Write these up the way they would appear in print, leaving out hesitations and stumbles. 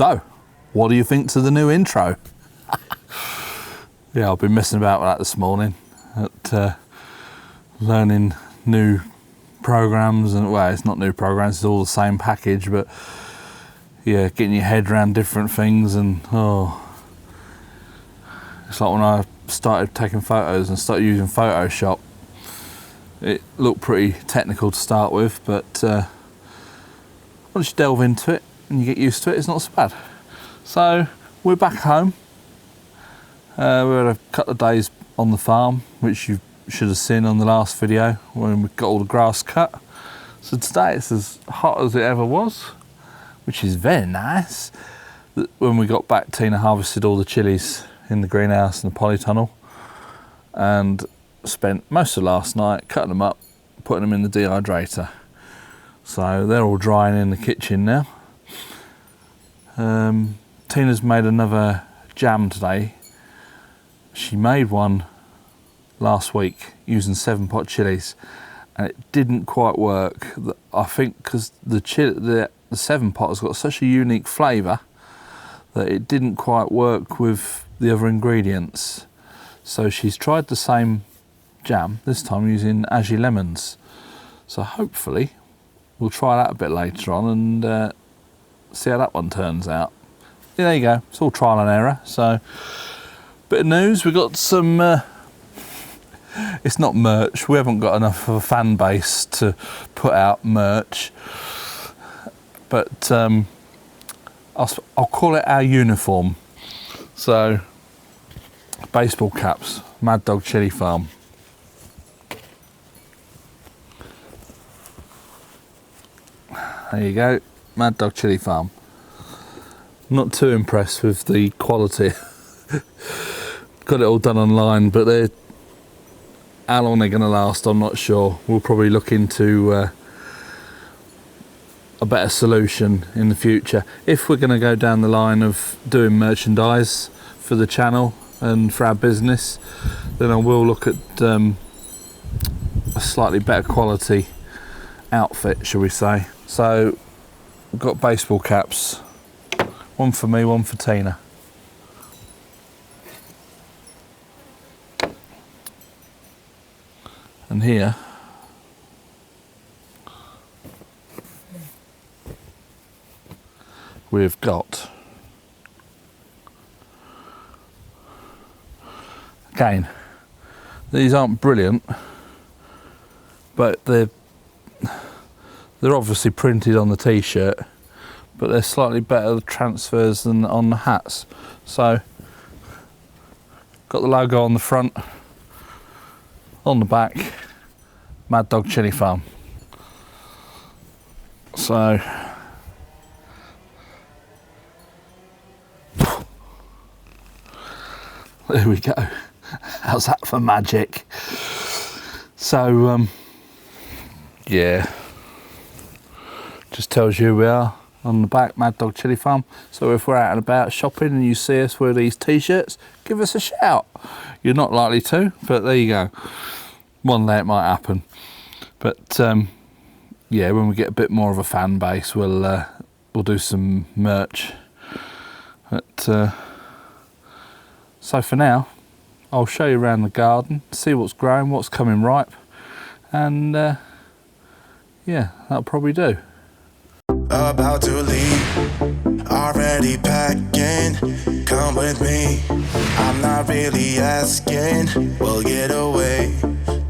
So, what do you think to the new intro? Yeah, I've been messing about with that this morning, at learning new programs, and well, it's not new programs, it's all the same package, but yeah, getting your head around different things, and it's like when I started taking photos and started using Photoshop, it looked pretty technical to start with, but once you delve into it and you get used to it, it's not so bad. So we're back home. We had a couple of days on the farm, which you should have seen on the last video when we got all the grass cut. So today it's as hot as it ever was, which is very nice. When we got back, Tina harvested all the chilies in the greenhouse and the polytunnel, and spent most of last night cutting them up, putting them in the dehydrator. So they're all drying in the kitchen now. Tina's made another jam today. She made one last week using 7-pot chilies, and it didn't quite work. I think because the 7-pot has got such a unique flavour that it didn't quite work with the other ingredients. So she's tried the same jam, this time using Aji lemons. So hopefully we'll try that a bit later on and see how that one turns out. Yeah, there you go, it's all trial and error. So, bit of news, we got some, it's not merch, we haven't got enough of a fan base to put out merch, but I'll call it our uniform. So, baseball caps, Mad Dog Chilli Farm. There you go, Mad Dog Chilli Farm. Not too impressed with the quality. Got it all done online, but how long they're going to last, I'm not sure. We'll probably look into a better solution in the future. If we're going to go down the line of doing merchandise for the channel and for our business, then I will look at a slightly better quality outfit, shall we say. So we've got baseball caps, one for me, one for Tina. And here we've got, again, these aren't brilliant, but they're obviously printed on the t-shirt, but they're slightly better transfers than on the hats. So got the logo on the front, on the back, Mad Dog Chilli Farm. So there we go. How's that for magic? So yeah, just tells you we are on the back, Mad Dog Chilli Farm. So if we're out and about shopping and you see us wear these t-shirts, give us a shout. You're not likely to, but there you go. One day it might happen. But yeah, when we get a bit more of a fan base, we'll do some merch. But so for now, I'll show you around the garden, see what's growing, what's coming ripe, and yeah, that'll probably do. About to leave, already packing, come with me, I'm not really asking, we'll get away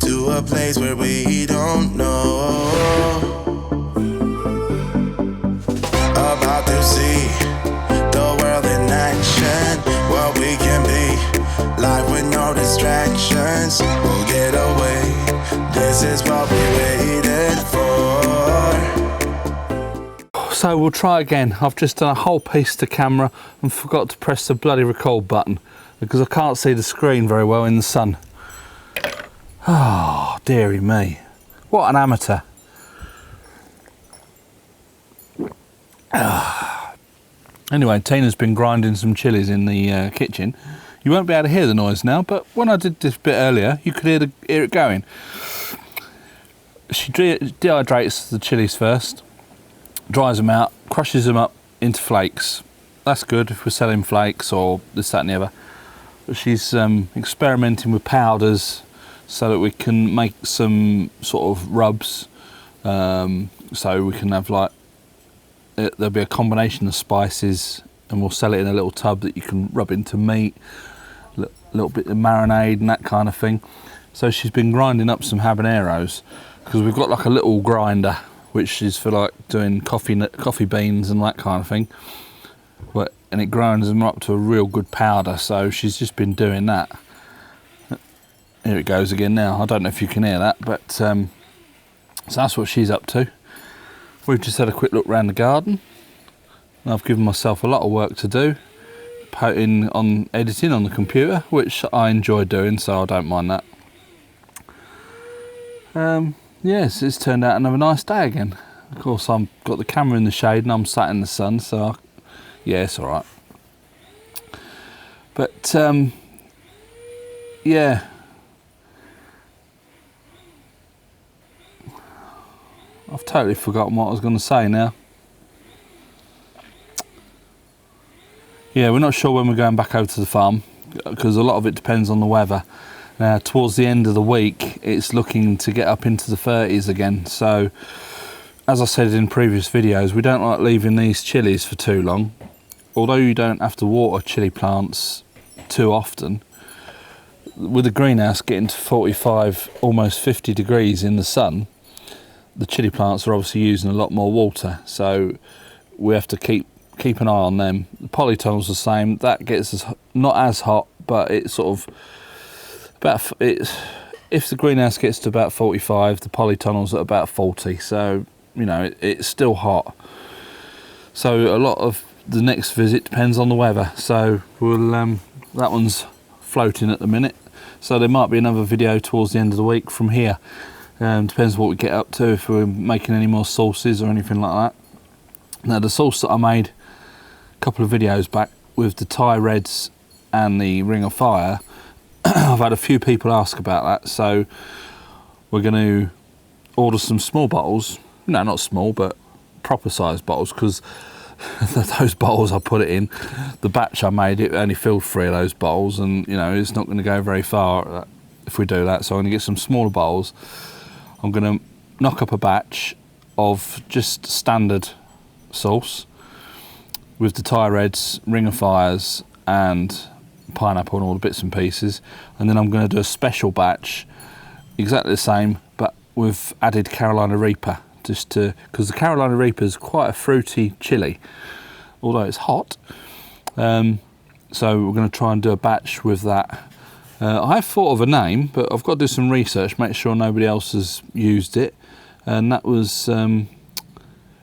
to a place where we don't know. About to see the world in action, what we can be, life with no distractions, we'll get away, this is what we waited for. So we'll try again. I've just done a whole piece to camera and forgot to press the bloody record button because I can't see the screen very well in the sun. Oh, dearie me. What an amateur. Anyway, Tina's been grinding some chilies in the kitchen. You won't be able to hear the noise now, but when I did this bit earlier, you could hear it going. She dehydrates the chilies first, dries them out, crushes them up into flakes, that's good if we're selling flakes or this, that and the other. But she's experimenting with powders so that we can make some sort of rubs. So we can have like, there'll be a combination of spices, and we'll sell it in a little tub that you can rub into meat, a little bit of marinade and that kind of thing. So she's been grinding up some habaneros, because we've got like a little grinder which is for like doing coffee beans and that kind of thing. And it grinds them up to a real good powder, so she's just been doing that. Here it goes again now. I don't know if you can hear that, but so that's what she's up to. We've just had a quick look around the garden. I've given myself a lot of work to do, putting on editing on the computer, which I enjoy doing, so I don't mind that. Yes, it's turned out another nice day again. Of course, I've got the camera in the shade and I'm sat in the sun, so yeah, it's all right. But yeah, I've totally forgotten what I was going to say now. Yeah, we're not sure when we're going back over to the farm, because a lot of it depends on the weather. Now, towards the end of the week, it's looking to get up into the 30s again. So, as I said in previous videos, we don't like leaving these chilies for too long. Although you don't have to water chili plants too often, with the greenhouse getting to 45, almost 50 degrees in the sun, the chili plants are obviously using a lot more water. So, we have to keep an eye on them. The polytunnel's the same. That gets us not as hot, but it's sort of if the greenhouse gets to about 45, the polytunnel's at about 40. So you know it's still hot. So a lot of the next visit depends on the weather. So we'll that one's floating at the minute. So there might be another video towards the end of the week from here. Depends what we get up to, if we're making any more sauces or anything like that. Now the sauce that I made a couple of videos back with the Thai Reds and the Ring of Fire, I've had a few people ask about that, so we're going to order some small bottles. No, not small, but proper sized bottles, because those bottles I put it in, the batch I made, it only filled 3 of those bottles, and you know it's not going to go very far if we do that. So I'm going to get some smaller bottles. I'm going to knock up a batch of just standard sauce with the Thai Reds, Ring of Fires and pineapple and all the bits and pieces, and then I'm going to do a special batch exactly the same but with added Carolina Reaper, just to, because the Carolina Reaper is quite a fruity chili although it's hot. So we're going to try and do a batch with that. I have thought of a name, but I've got to do some research, make sure nobody else has used it, and that was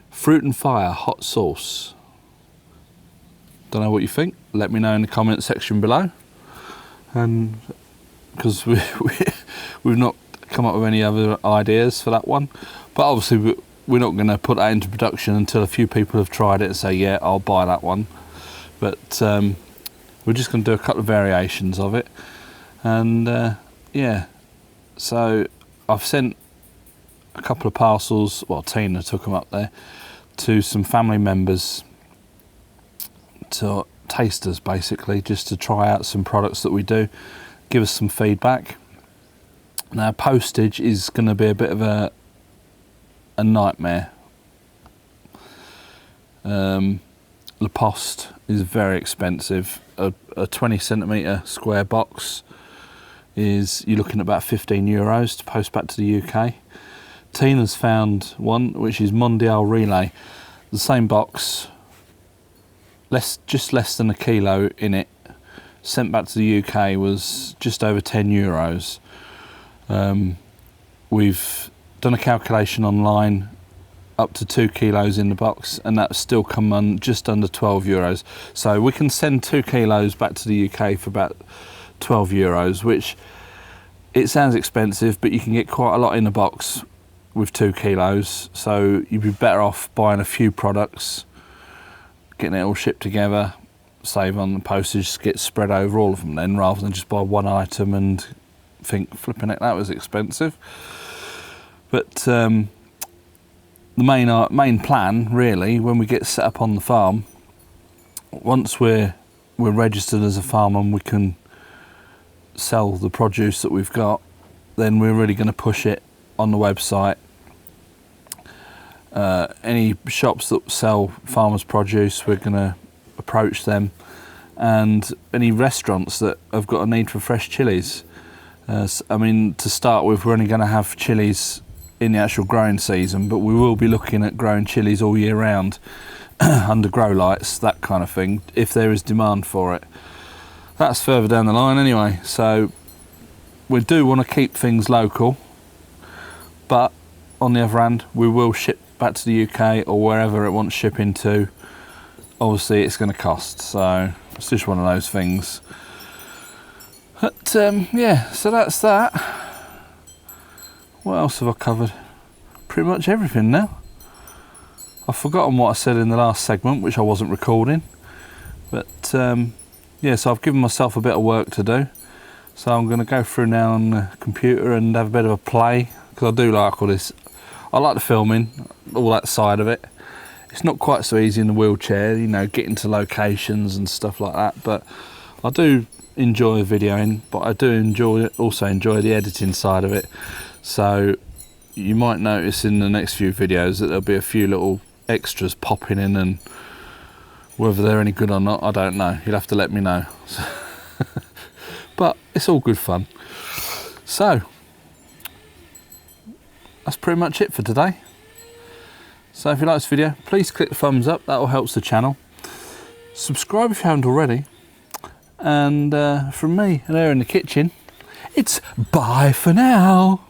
Fruit and Fire Hot Sauce. Don't know what you think. Let me know in the comment section below. And because we've not come up with any other ideas for that one, but obviously we're not going to put that into production until a few people have tried it and say, yeah, I'll buy that one. But we're just going to do a couple of variations of it. And yeah, so I've sent a couple of parcels, well, Tina took them up there, to some family members, to tasters basically, just to try out some products that we do, give us some feedback. Now postage is going to be a bit of a nightmare. La Poste is very expensive. A 20 centimetre square box is, you're looking at about €15 to post back to the UK. Tina's found one which is Mondial Relay, the same box, just less than a kilo in it, sent back to the UK, was just over €10. We've done a calculation online, up to 2 kilos in the box, and that's still come on just under €12. So we can send 2 kilos back to the UK for about €12, which it sounds expensive, but you can get quite a lot in a box with 2 kilos. So you'd be better off buying a few products, getting it all shipped together, save on the postage, get spread over all of them then, rather than just buy one item and think, flipping it, that was expensive. But the main plan really, when we get set up on the farm, once we're registered as a farm and we can sell the produce that we've got, then we're really going to push it on the website. Any shops that sell farmers' produce, we're going to approach them, and any restaurants that have got a need for fresh chilies. I mean, to start with, we're only going to have chilies in the actual growing season, but we will be looking at growing chilies all year round under grow lights, that kind of thing, if there is demand for it. That's further down the line anyway. So we do want to keep things local, but on the other hand, we will ship back to the UK or wherever it wants shipping to. Obviously it's going to cost, so it's just one of those things. But yeah, so that's that. What else have I covered? Pretty much everything now. I've forgotten what I said in the last segment, which I wasn't recording. But yeah, so I've given myself a bit of work to do. So I'm going to go through now on the computer and have a bit of a play, because I do like all this. I like the filming, all that side of it. It's not quite so easy in the wheelchair, you know, getting to locations and stuff like that. But I do enjoy videoing, but I do also enjoy the editing side of it. So you might notice in the next few videos that there'll be a few little extras popping in, and whether they're any good or not, I don't know. You'll have to let me know. But it's all good fun. So that's pretty much it for today. So if you like this video, please click the thumbs up, that will help the channel. Subscribe if you haven't already. And from me and there in the kitchen, it's bye for now.